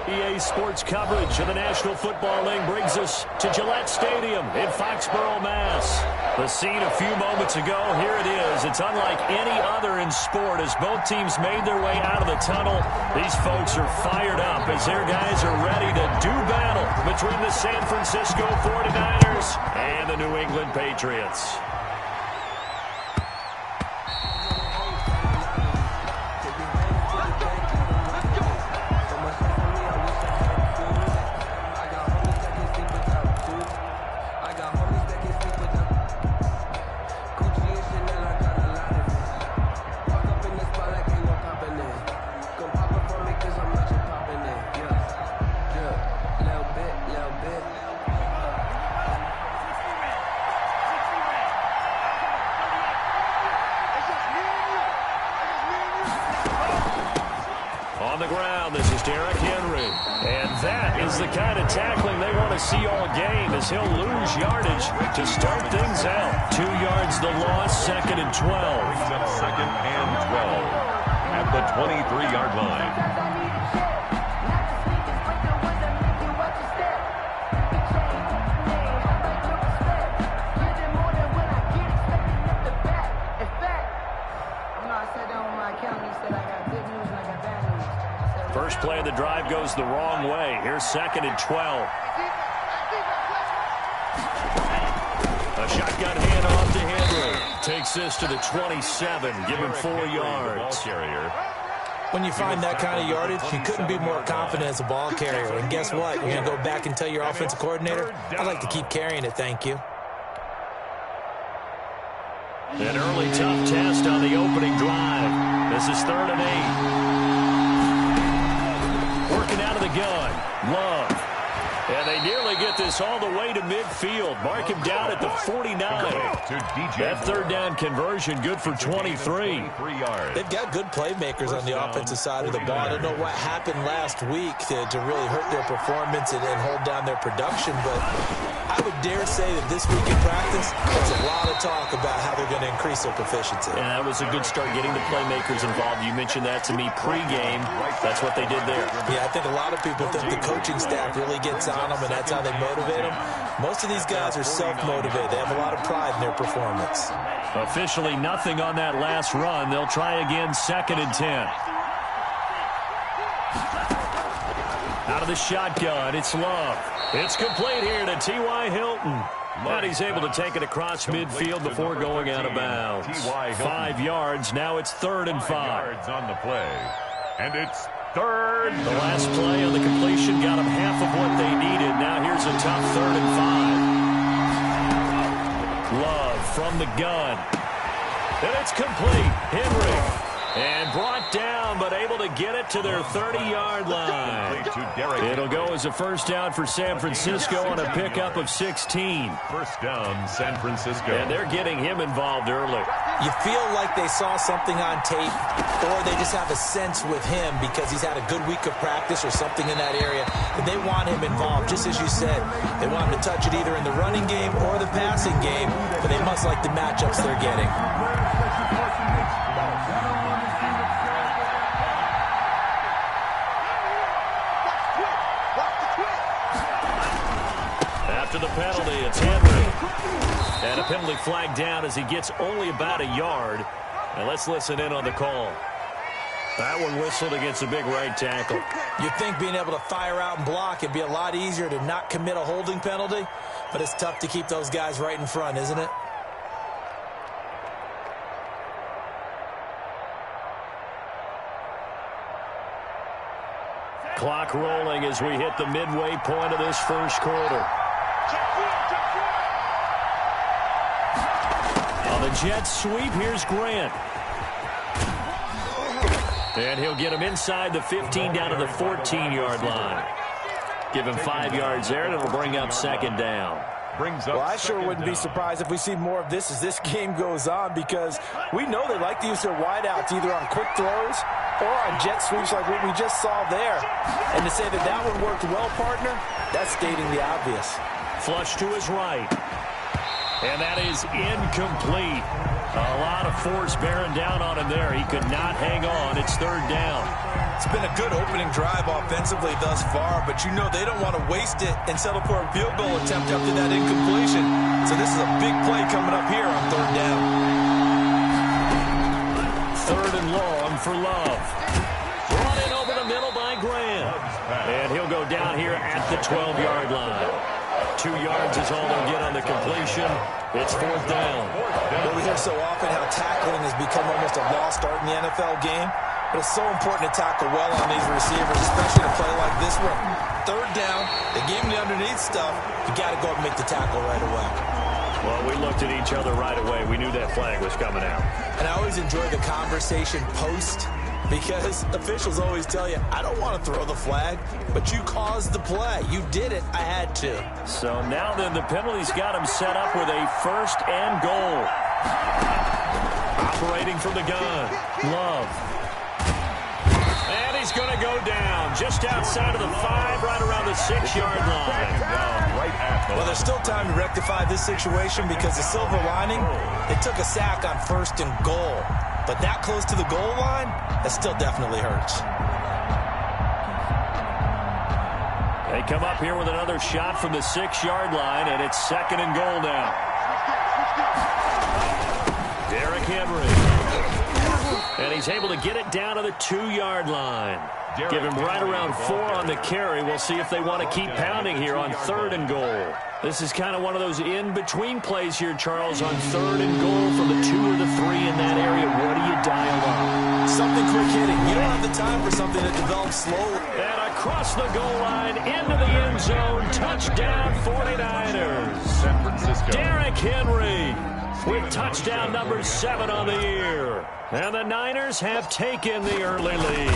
EA Sports coverage of the National Football League brings us to Gillette Stadium in Foxborough, Mass. The scene a few moments ago, here it is. It's unlike any other in sport as both teams made their way out of the tunnel. These folks are fired up as their guys are ready to do battle between the San Francisco 49ers and the New England Patriots. On the ground, this is Derrick Henry. And that is the kind of tackling they want to see all game as he'll lose yardage to start things out. 2 yards the loss, 2nd and 12. Brings up 2nd and 12 at the 23-yard line. First play of the drive goes the wrong way. Here's 2nd and 12. A shotgun handoff to Henry. Takes this to the 27. Give him 4 yards. When you find that kind of yardage, you couldn't be more confident as a ball carrier. And guess what? You're going to go back and tell your offensive coordinator, I'd like to keep carrying it, thank you. An early tough test on the opening drive. This is 3rd and 8. Working out of the gun. Love. And they nearly get this all the way to midfield. Mark him down at the 49. That 3rd down conversion good for 23. They've got good playmakers on the offensive side of the ball. I don't know what happened last week to really hurt their performance and hold down their production, but I would dare say that this week in practice, there's a lot of talk about how they're going to increase their proficiency. And that was a good start getting the playmakers involved. You mentioned that to me pregame. That's what they did there. Yeah, I think a lot of people think the coaching staff really gets on them, and that's how they motivate them. Most of these guys are self-motivated. They have a lot of pride in their performance. Officially nothing on that last run. They'll try again, 2nd and 10. Out of the shotgun, it's Love. It's complete here to T.Y. Hilton. And he's able to take it across midfield before going out of bounds. 5 yards. Now it's 3rd and 5. On the play. And it's 3rd. The last play on the completion got them half of what they needed. Now here's a tough 3rd and 5. Love from the gun. And it's complete. Henry. And brought down, but able to get it to their 30-yard line. It'll go as a first down for San Francisco on a pickup of 16. First down, San Francisco. And they're getting him involved early. You feel like they saw something on tape, or they just have a sense with him because he's had a good week of practice or something in that area, and they want him involved, just as you said. They want him to touch it either in the running game or the passing game, but they must like the matchups they're getting. After the penalty, it's Henry. And a penalty flag down as he gets only about a yard. And let's listen in on the call. That one whistled against a big right tackle. You'd think being able to fire out and block it'd be a lot easier to not commit a holding penalty, but it's tough to keep those guys right in front, isn't it? Clock rolling as we hit the midway point of this first quarter. On the Jets sweep, here's Grant. And he'll get him inside the 15 down to the 14-yard line. Give him 5 yards there, and it'll bring up 2nd down. Well, I sure wouldn't be surprised if we see more of this as this game goes on, because we know they like to use their wideouts either on quick throws or on jet sweeps like what we just saw there. And to say that that one worked well, partner, that's stating the obvious. Flush to his right. And that is incomplete. A lot of force bearing down on him there. He could not hang on. It's 3rd down. It's been a good opening drive offensively thus far, but you know they don't want to waste it and settle for a field goal attempt after that incompletion. So this is a big play coming up here on third down. Third and long for Love. Brought in over the middle by Graham. And he'll go down here at the 12-yard line. 2 yards is all they'll get on the completion. It's fourth down. Well, we hear so often how tackling has become almost a lost art in the NFL game. But it's so important to tackle well on these receivers, especially to play like this one. Third down, they gave him the underneath stuff. You got to go and make the tackle right away. Well, we looked at each other right away. We knew that flag was coming out. And I always enjoy the conversation post because officials always tell you, I don't want to throw the flag, but you caused the play. You did it. I had to. So now then the penalty's got him set up with a first and goal. Operating from the gun, Love. And he's going to go down just outside of the 5, right around the 6-yard line. Well, there's still time to rectify this situation because the silver lining, they took a sack on first and goal. But that close to the goal line, that still definitely hurts. They come up here with another shot from the 6-yard line, and it's second and goal now. Derrick Henry. And he's able to get it down to the 2-yard line. Give him right around 4 on the carry. We'll see if they want to keep pounding here on third and goal. This is kind of one of those in-between plays here, Charles, on third and goal from the 2 or the 3 in that area. What do you dial up? Something quick hitting. You don't have the time for something that develops slowly. And across the goal line, into the end zone, touchdown 49ers. San Francisco. Derrick Henry with touchdown number 7 on the year. And the Niners have taken the early lead.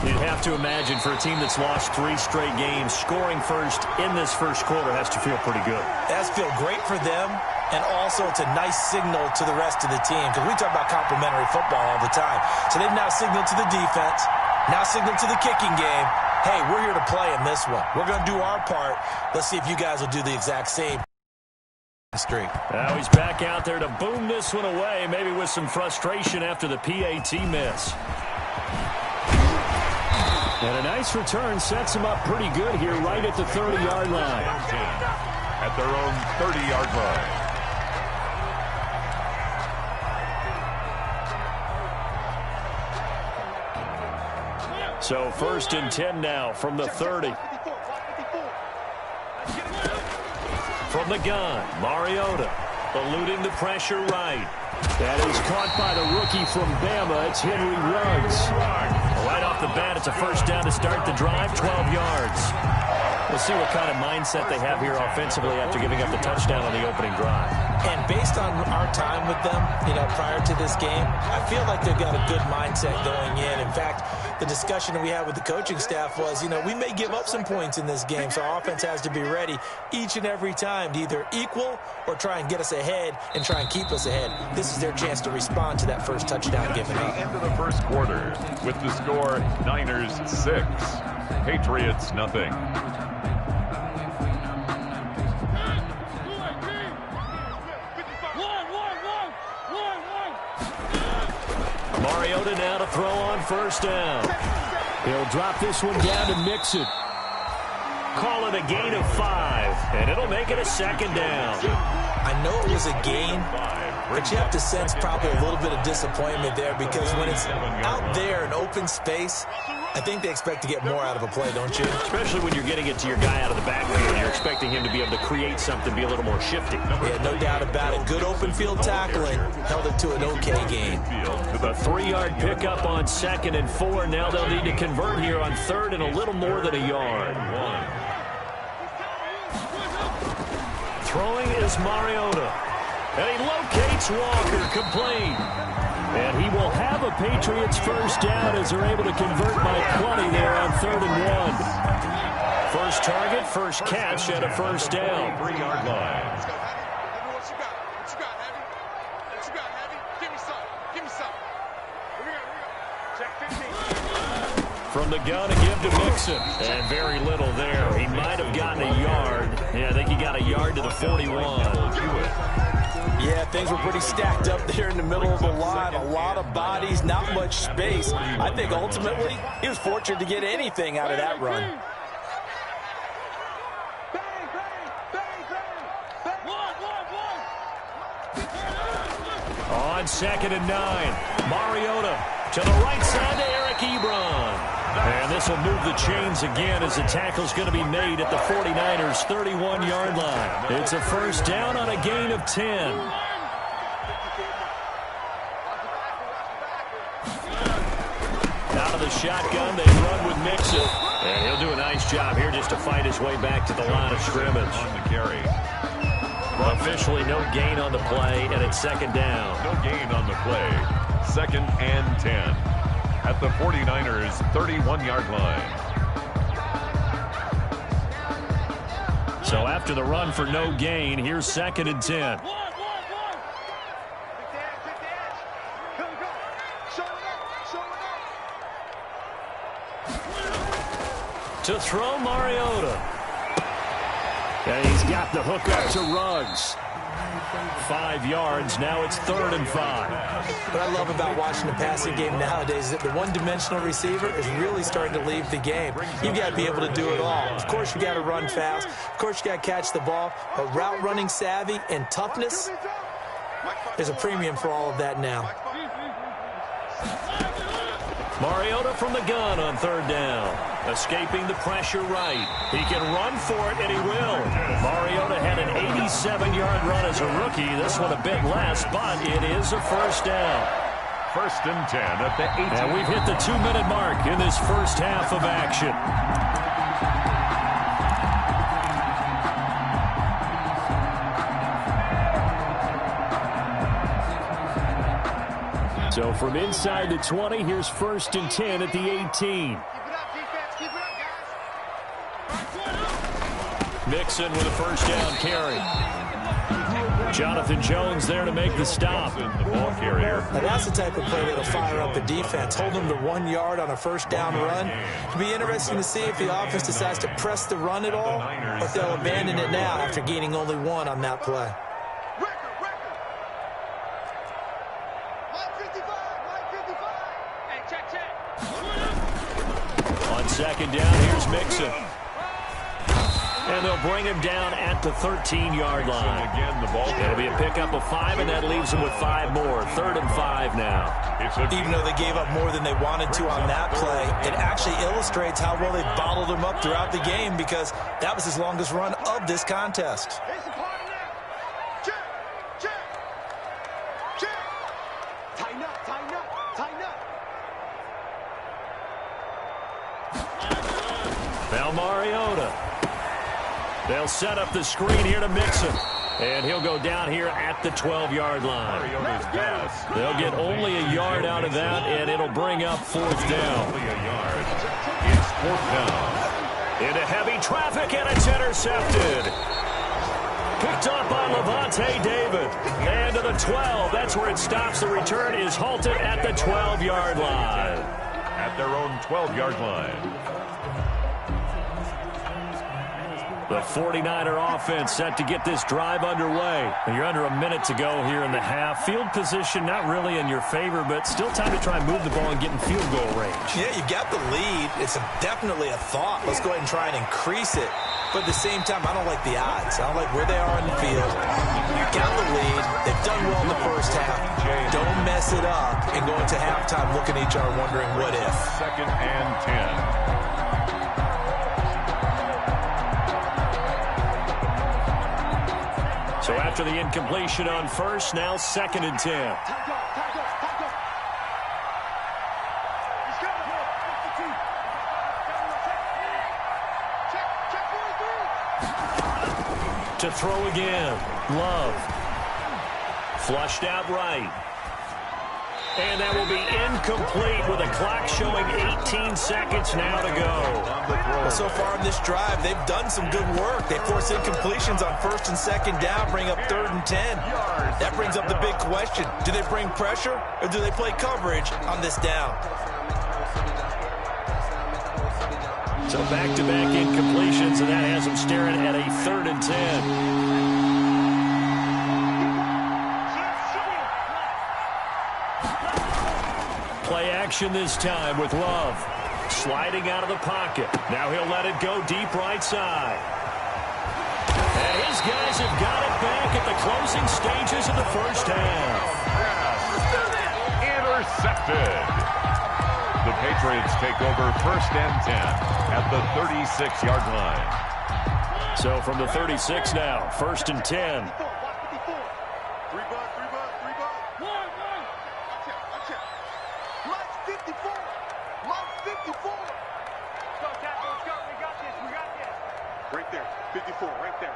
You'd have to imagine for a team that's lost 3 straight games, scoring first in this first quarter has to feel pretty good. It has to feel great for them, and also it's a nice signal to the rest of the team because we talk about complementary football all the time. So they've now signaled to the defense, now signaled to the kicking game, hey, we're here to play in this one. We're going to do our part. Let's see if you guys will do the exact same. Now he's back out there to boom this one away, maybe with some frustration after the PAT miss. And a nice return sets him up pretty good here right at the 30-yard line. At their own 30-yard line. So first and 10 now from the 30. From the gun, Mariota eluding the pressure right. That is caught by the rookie from Bama. It's Henry Ruggs. Right off the bat, it's a first down to start the drive, 12 yards. We'll see what kind of mindset they have here offensively after giving up the touchdown on the opening drive. And based on our time with them, prior to this game, I feel like they've got a good mindset going in. In fact, the discussion that we had with the coaching staff was, we may give up some points in this game, so our offense has to be ready each and every time to either equal or try and get us ahead and try and keep us ahead. This is their chance to respond to that first touchdown given up. Into the first quarter with the score Niners 6, Patriots nothing. Mariota now to throw on first down. He'll drop this one down to Mixon. Call it a gain of 5, and it'll make it a second down. I know it was a gain, but you have to sense probably a little bit of disappointment there because when it's out there in open space, I think they expect to get more out of a play, don't you? Especially when you're getting it to your guy out of the backfield. You're expecting him to be able to create something, be a little more shifty. Yeah, no doubt about it. Good open field tackling held it to an okay gain. A 3-yard pickup on second and 4. Now they'll need to convert here on third and a little more than a yard. Throwing is Mariota. And he locates Walker, complete. And he will have a Patriots first down as they're able to convert by 20 there on third and 1. First target, first catch at a first down. 3-yard line. From the gun to give to Mixon. And very little there. He might have gotten a yard. Yeah, I think he got a yard to the 41. Yeah, things were pretty stacked up there in the middle of the line. A lot of bodies, not much space. I think ultimately he was fortunate to get anything out of that run. On 2nd and 9, Mariota to the right side to Eric Ebron. And this will move the chains again as the tackle's going to be made at the 49ers' 31-yard line. It's a first down on a gain of 10. Out of the shotgun, they run with Mixon. And he'll do a nice job here just to fight his way back to the line of scrimmage. On the carry. Officially no gain on the play, and it's 2nd down. No gain on the play. 2nd and 10 at the 49ers' 31-yard line. So after the run for no gain, here's 2nd and 10. To throw Mariota. And he's got the hook up to Ruggs. 5 yards. Now it's 3rd and 5. What I love about watching the passing game nowadays is that the one-dimensional receiver is really starting to leave the game. You've got to be able to do it all. Of course, you got to run fast. Of course, you got to catch the ball. But route running savvy and toughness, there's a premium for all of that now. Mariota from the gun on 3rd down. Escaping the pressure right. He can run for it, and he will. Mariota had an 87-yard run as a rookie. This one a bit less, but it is a first down. 1st and 10 at the 18. And we've hit the 2-minute mark in this first half of action. So from inside the 20, here's 1st and 10 at the 18. Mixon with a first down carry. Jonathan Jones there to make the stop. The ball carrier. Now that's the type of play that'll fire up the defense. Hold them to 1 yard on a first down run. It'll be interesting to see if the offense decides to press the run at all, or if they'll abandon it now after gaining only 1 on that play. On 2nd down, here's Mixon. And they'll bring him down at the 13-yard line. Again, the ball. It'll be a pickup of 5, and that leaves them with 5 more. 3rd and 5 now. Even though they gave up more than they wanted to on that play, it actually illustrates how well they bottled him up throughout the game, because that was his longest run of this contest. Now Mariota. They'll set up the screen here to Mixon. And he'll go down here at the 12-yard line. Mariota's pass. They'll get only a yard out of that, and it'll bring up 4th down. Only a yard. It's 4th down. Into heavy traffic, and it's intercepted. Picked up by Levante David. And to the 12. That's where it stops. The return is halted at the 12-yard line. At their own 12-yard line. The 49er offense set to get this drive underway. And you're under a minute to go here in the half. Field position not really in your favor, but still time to try and move the ball and get in field goal range. Yeah, you got the lead. It's definitely a thought. Let's go ahead and try and increase it. But at the same time, I don't like the odds. I don't like where they are in the field. You got the lead. They've done well in the first half. Don't mess it up and go into halftime looking at each other wondering what if. 2nd and 10. So after the incompletion on first, now 2nd and 10. To throw again. Love. Flushed out right. And that will be incomplete with a clock showing 18 seconds now to go. Well, so far in this drive, they've done some good work. They force incompletions on 1st and 2nd down, bring up 3rd and 10. That brings up the big question. Do they bring pressure or do they play coverage on this down? So back-to-back incompletions, and that has him staring at a 3rd and 10. Play action this time with Love. Sliding out of the pocket. Now he'll let it go deep right side. And his guys have got it back at the closing stages of the first half. Intercepted. The Patriots take over 1st and 10 at the 36-yard line. So from the 36 now, 1st and 10. Right there, 54, right there.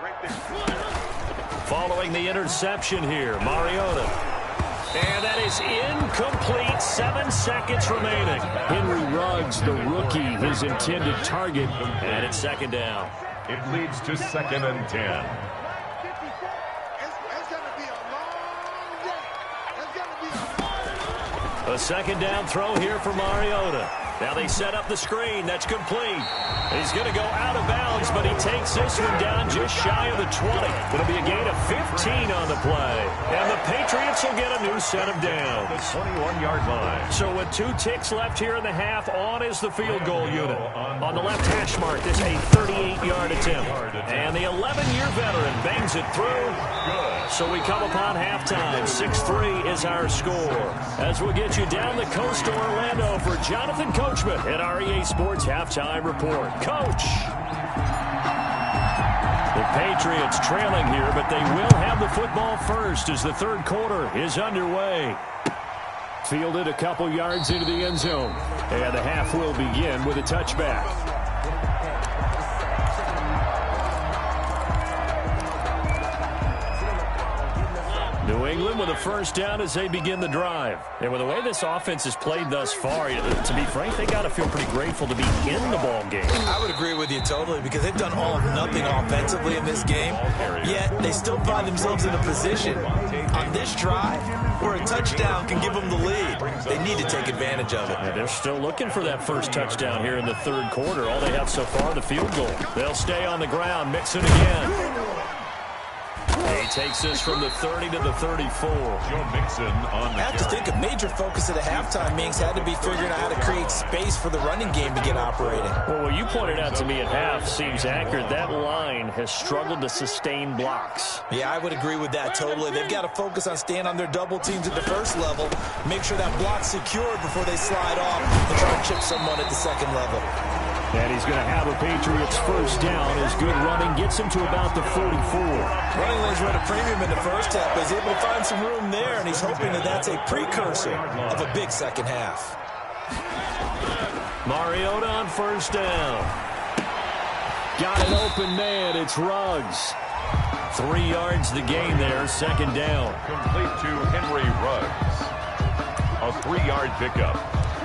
Following the interception here, Mariota. And that is incomplete. 7 seconds remaining. Henry Ruggs, the rookie, his intended target. And it's 2nd down. It leads to 2nd and 10. It's going to be a long day. It's going to be a long day. A 2nd down throw here for Mariota. Now they set up the screen. That's complete. He's going to go out of bounds, but he takes this one down just shy of the 20. It'll be a gain of 15 on the play. And the Patriots will get a new set of downs. The 21-yard line. So with 2 ticks left here in the half, on is the field goal unit. On the left hash mark, this a 38-yard attempt. And the 11-year veteran bangs it through. Good. So we come upon halftime. 6-3 is our score. As we'll get you down the coast to Orlando for Jonathan Coachman at our EA Sports Halftime Report. Coach! The Patriots trailing here, but they will have the football first as the 3rd quarter is underway. Fielded a couple yards into the end zone. And the half will begin with a touchback. New England with a 1st down as they begin the drive. And with the way this offense has played thus far, to be frank, they got to feel pretty grateful to be in the ball game. I would agree with you totally because they've done all of nothing offensively in this game, yet they still find themselves in a position on this drive where a touchdown can give them the lead. They need to take advantage of it. Yeah, they're still looking for that first touchdown here in the 3rd quarter. All they have so far, the field goal. They'll stay on the ground, Mixon again. He takes this from the 30 to the 34. Joe Mixon on the I have to think a major focus at the halftime means had to be figuring out how to create space for the running game to get operating. Well, what you pointed out to me at half seems accurate. That line has struggled to sustain blocks. Yeah, I would agree with that totally. They've got to focus on staying on their double teams at the 1st level, make sure that block's secured before they slide off and try to chip someone at the 2nd level. And he's going to have a Patriots 1st down as good running gets him to about the 44. Running lanes were at a premium in the 1st half. He's able to find some room there, and he's hoping that that's a precursor of a big 2nd half. Mariota on 1st down. Got an open man. It's Ruggs. 3 yards the gain there. 2nd down. Complete to Henry Ruggs. A 3-yard pickup.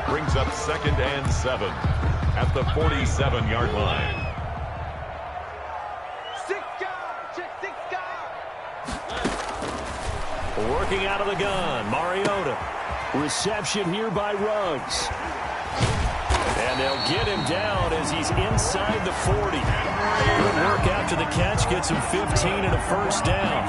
Brings up 2nd and 7 at the 47-yard line. 6 guys, check 6 guys. Working out of the gun, Mariota. Reception here by Ruggs. And they'll get him down as he's inside the 40. Good work after the catch, gets him 15 and a 1st down.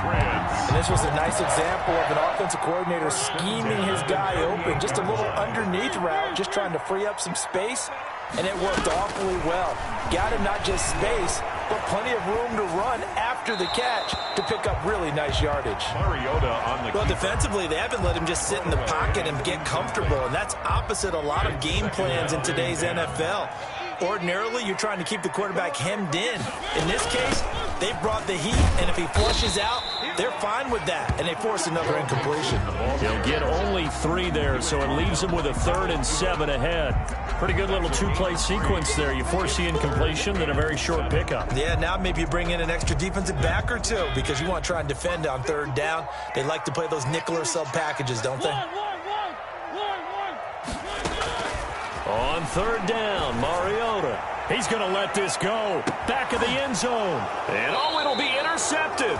And this was a nice example of an offensive coordinator scheming his guy open. Just a little underneath route, just trying to free up some space, and it worked awfully well. Got him not just space, but plenty of room to run after the catch to pick up really nice yardage. Mariota on the Well, defensively, they haven't let him just sit in the pocket and get comfortable, and that's opposite a lot of game plans in today's NFL. Ordinarily, you're trying to keep the quarterback hemmed in. In this case, they brought the heat, and if he flushes out, they're fine with that, and they force another incompletion. He'll get only 3 there, so it leaves him with a 3rd and 7 ahead. Pretty good little 2-play sequence there. You force the incompletion, then a very short pickup. Yeah, now maybe you bring in an extra defensive back or two because you want to try and defend on 3rd down. They like to play those nickel or sub packages, don't they? On 3rd down, Mariota. He's going to let this go. Back of the end zone. And it'll be intercepted.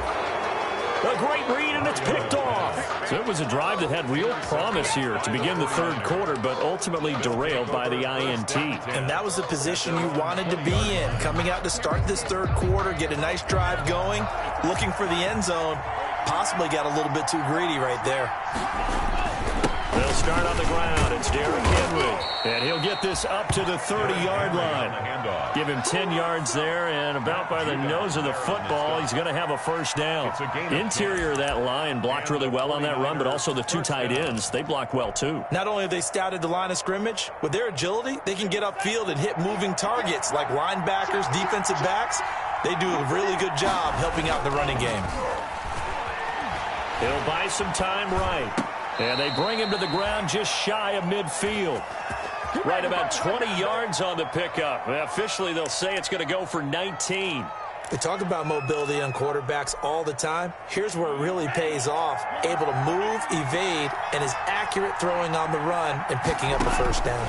A great read, and it's picked off. So it was a drive that had real promise here to begin the third quarter, but ultimately derailed by the INT. And that was the position you wanted to be in. Coming out to start this third quarter, get a nice drive going, looking for the end zone. Possibly got a little bit too greedy right there. They'll start on the ground. It's Derrick Henry. And he'll get this up to the 30-yard line. Give him 10 yards there, and about by the nose of the football, he's going to have a first down. Interior of that line blocked really well on that run, but also the two tight ends, they blocked well too. Not only have they scouted the line of scrimmage, with their agility, they can get upfield and hit moving targets like linebackers, defensive backs. They do a really good job helping out the running game. He'll buy some time right. And they bring him to the ground just shy of midfield. Right about 20 yards on the pickup. Officially, they'll say it's going to go for 19. We talk about mobility on quarterbacks all the time. Here's where it really pays off. Able to move, evade, and is accurate throwing on the run and picking up a first down.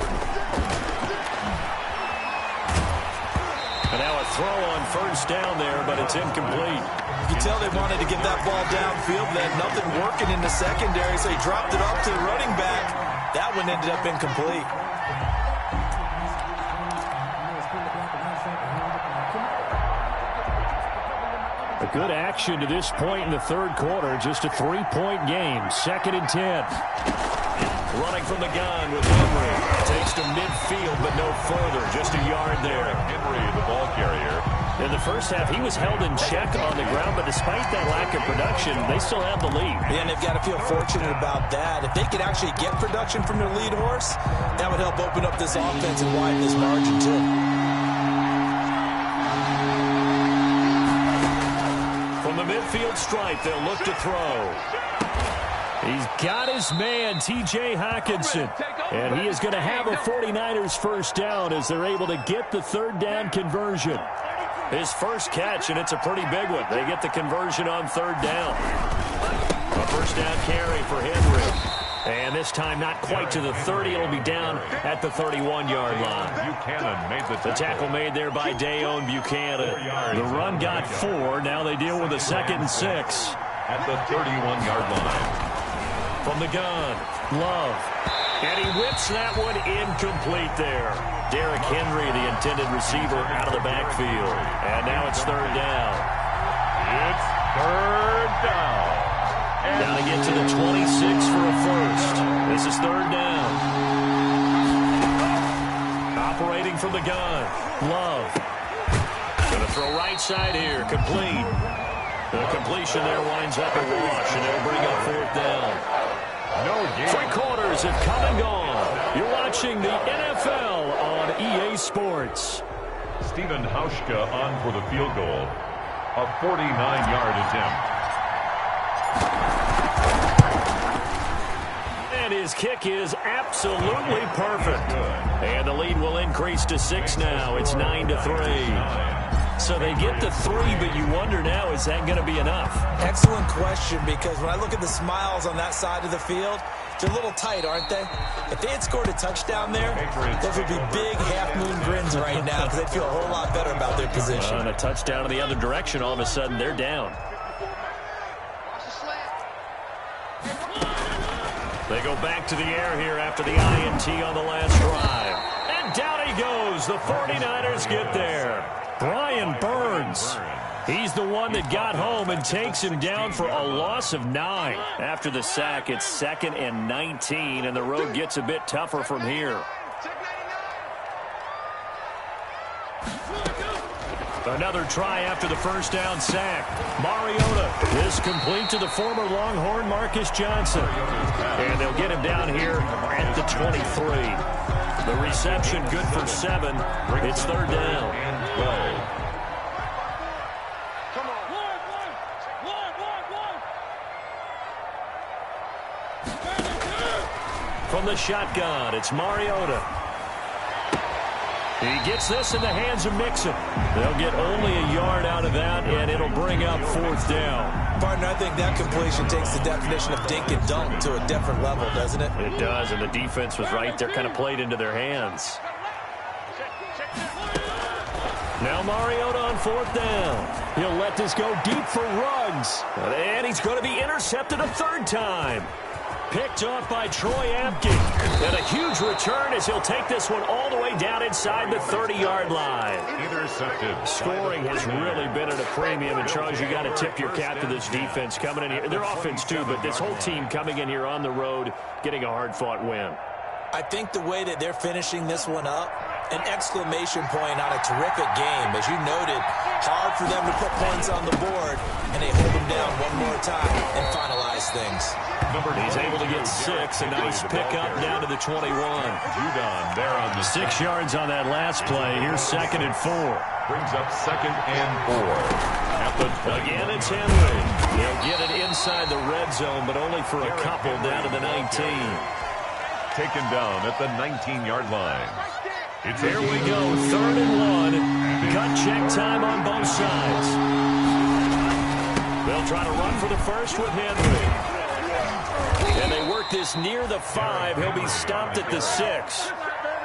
And now a throw on first down there, but it's incomplete. You can tell they wanted to get that ball downfield. They had nothing working in the secondary, so he dropped it off to the running back. That one ended up incomplete. A good action to this point in the third quarter. Just a 3-point game. 2nd and 10. Running from the gun with Henry. Takes to midfield, but no further. Just a yard there. Henry, the ball carrier. In the first half, he was held in check on the ground, but despite that lack of production, they still have the lead. Yeah, and they've got to feel fortunate about that. If they could actually get production from their lead horse, that would help open up this offense and widen this margin, too. From the midfield stripe, they'll look to throw. He's got his man, T.J. Hockenson, and he is going to have a 49ers first down as they're able to get the third down conversion. His first catch, and it's a pretty big one. They get the conversion on third down. A first down carry for Henry. And this time not quite to the 30. It'll be down at the 31-yard line. Buchanan made the tackle. The tackle made there by Dayon Buchanan. The run got 4. Now they deal with a 2nd and 6. At the 31-yard line. From the gun, Love. And he whips that one incomplete there. Derrick Henry, the intended receiver, out of the backfield. And now it's third down. It's third down. Now to get to the 26 for a first. This is third down. Operating from the gun, Love. Going to throw right side here, complete. The completion there winds up a wash, and it'll bring up fourth down. No game. 3 quarters have come and gone. You're watching the NFL on EA Sports. Stephen Hauschka on for the field goal. A 49-yard attempt. And his kick is absolutely perfect. And the lead will increase to 6 now. It's 9-3. So they get the 3, but you wonder now, is that going to be enough? Excellent question, because when I look at the smiles on that side of the field, they're a little tight, aren't they? If they had scored a touchdown there, those would be big half-moon grins right now because they'd feel a whole lot better about their position. On a touchdown in the other direction, all of a sudden they're down. They go back to the air here after the INT on the last drive. And down he goes. The 49ers get there. Brian Burns. He's the one that got home and takes him down for a loss of 9. After the sack, it's 2nd and 19, and the road gets a bit tougher from here. Another try after the first down sack. Mariota is complete to the former Longhorn Marcus Johnson. And they'll get him down here at the 23. The reception good for 7. It's third down. And 12. From the shotgun, it's Mariota. He gets this in the hands of Mixon. They'll get only a yard out of that, and it'll bring up fourth down. Partner, I think that completion takes the definition of dink and dunk to a different level, doesn't it? It does, and the defense was right there, kind of played into their hands. Now Mariota on 4th down. He'll let this go deep for Ruggs. And he's going to be intercepted a 3rd time. Picked off by Troy Apke. And a huge return as he'll take this one all the way down inside the 30-yard line. Intercepted. Scoring has really been at a premium. And, Charles, you got to tip your cap to this defense coming in here. Their offense, too, but this whole team coming in here on the road, getting a hard-fought win. I think the way that they're finishing this one up, an exclamation point on a terrific game. As you noted, hard for them to put points on the board, and they hold them down one more time and finalize things. He's able to get 6. A nice pickup down to the 21. Judon there on the 6 yards on that last play. Here's 2nd and 4. brings up 2nd and 4. At the 20. Again, it's Henry. He'll get it inside the red zone, but only for a couple down to the 19. Taken down at the 19-yard line. Here we go, 3rd and 1. Cut check time on both sides. They'll try to run for the first with Henry. And they work this near the 5. He'll be stopped at the 6.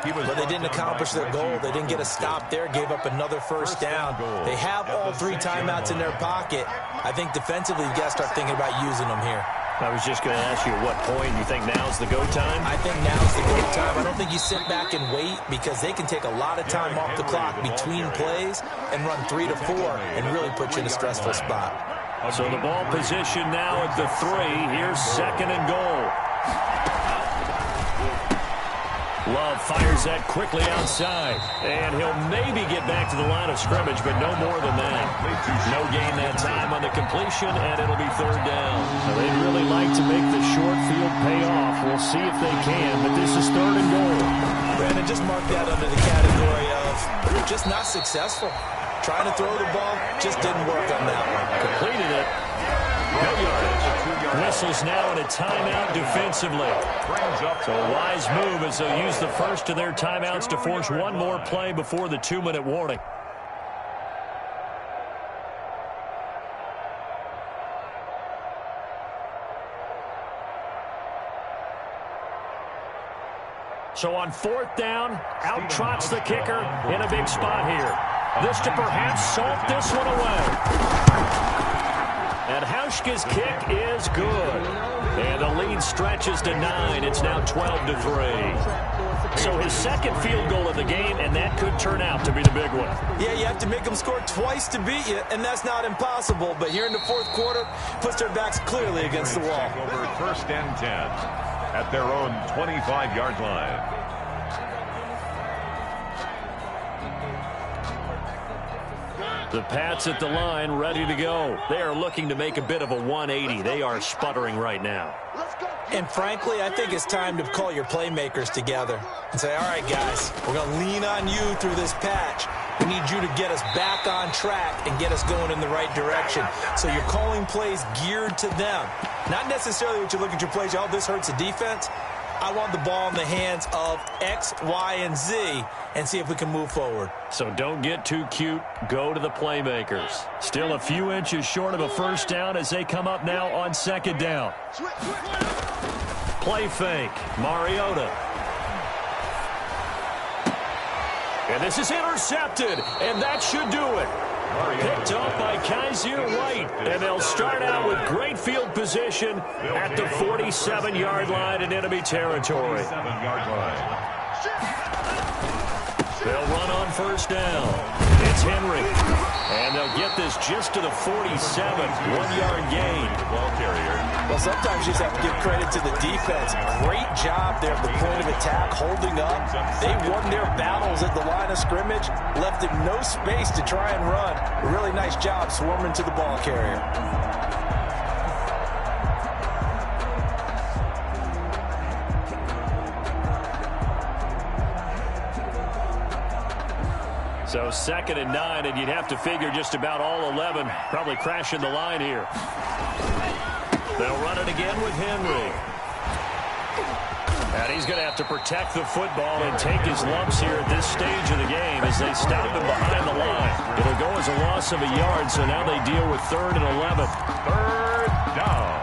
But they didn't accomplish their goal. They didn't get a stop there, gave up another 1st down. They have all 3 timeouts in their pocket. I think defensively, you got to start thinking about using them here. I was just going to ask you at what point you think now's the go time? I think now's the go time. I don't think you sit back and wait because they can take a lot of time off the clock between plays and run 3 to 4 and really put you in a stressful spot. So the ball position now at the 3. Here's 2nd and goal. Love fires that quickly outside. And he'll maybe get back to the line of scrimmage, but no more than that. No gain that time on the completion, and it'll be 3rd down. Now, they'd really like to make the short field pay off. We'll see if they can, but this is 3rd and goal. Brandon, just mark that under the category of just not successful. Trying to throw the ball just didn't work on that one. Completed it. No yardage. Whistles now in a timeout defensively. So a wise move as they'll use the first of their timeouts to force one more play before the 2-minute warning. So on 4th down, out trots the kicker in a big spot here. This to perhaps salt this one away. And Hauschka's kick is good. And the lead stretches to 9. It's now 12 to 3. So his 2nd field goal of the game, and that could turn out to be the big one. Yeah, you have to make them score twice to beat you, and that's not impossible. But here in the 4th quarter, puts their backs clearly against the wall. Over 1st and 10 at their own 25-yard line. The Pats at the line, ready to go. They are looking to make a bit of a 180. They are sputtering right now. And frankly, I think it's time to call your playmakers together and say, all right, guys, we're going to lean on you through this patch. We need you to get us back on track and get us going in the right direction. So you're calling plays geared to them. Not necessarily what you look at your plays, oh, this hurts the defense. I want the ball in the hands of X, Y, and Z and see if we can move forward. So don't get too cute. Go to the playmakers. Still a few inches short of a 1st down as they come up now on 2nd down. Play fake. Mariota. And this is intercepted, and that should do it. Picked off by Kaiser White, and they'll start out with great field position at the 47-yard line in enemy territory. They'll run on 1st down. It's Henry, and they'll get this just to the 47, 1-yard gain. Ball carrier. Well, sometimes you just have to give credit to the defense. Great job there at the point of attack, holding up. They won their battles at the line of scrimmage, left them no space to try and run. A really nice job swarming to the ball carrier. So 2nd and 9, and you'd have to figure just about all 11 probably crashing the line here. They'll run it again with Henry. And he's going to have to protect the football and take his lumps here at this stage of the game as they stop him behind the line. It'll go as a loss of a yard, so now they deal with 3rd and 11. 3rd down.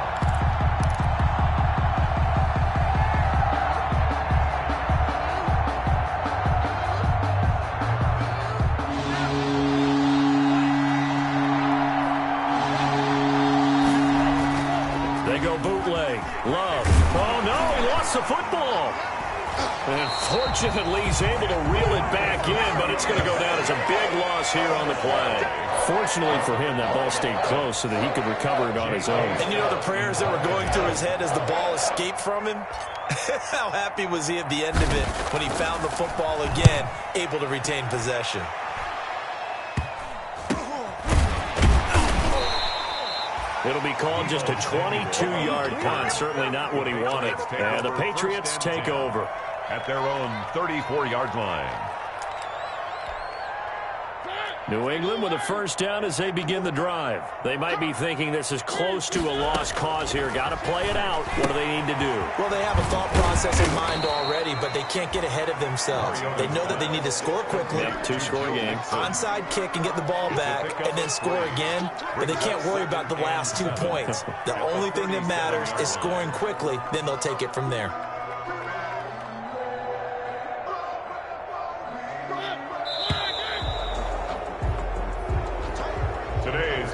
football. And fortunately, he's able to reel it back in, but it's going to go down as a big loss here on the play. Fortunately for him, that ball stayed close so that he could recover it on his own. And you know the prayers that were going through his head as the ball escaped from him? How happy was he at the end of it when he found the football again, able to retain possession? It'll be called just a 22-yard punt. Certainly not what he wanted. And the Patriots take over at their own 34-yard line. New England with a first down as they begin the drive. They might be thinking this is close to a lost cause here. Got to play it out. What do they need to do? Well, they have a thought process in mind already, but they can't get ahead of themselves. They know that they need to score quickly. Yep, two-score game. Onside kick and get the ball back and then score again, but they can't worry about the last 2 points. The only thing that matters is scoring quickly, then they'll take it from there.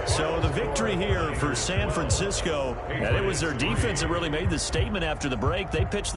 So the victory here for San Francisco, and it was their defense that really made the statement after the break. They pitched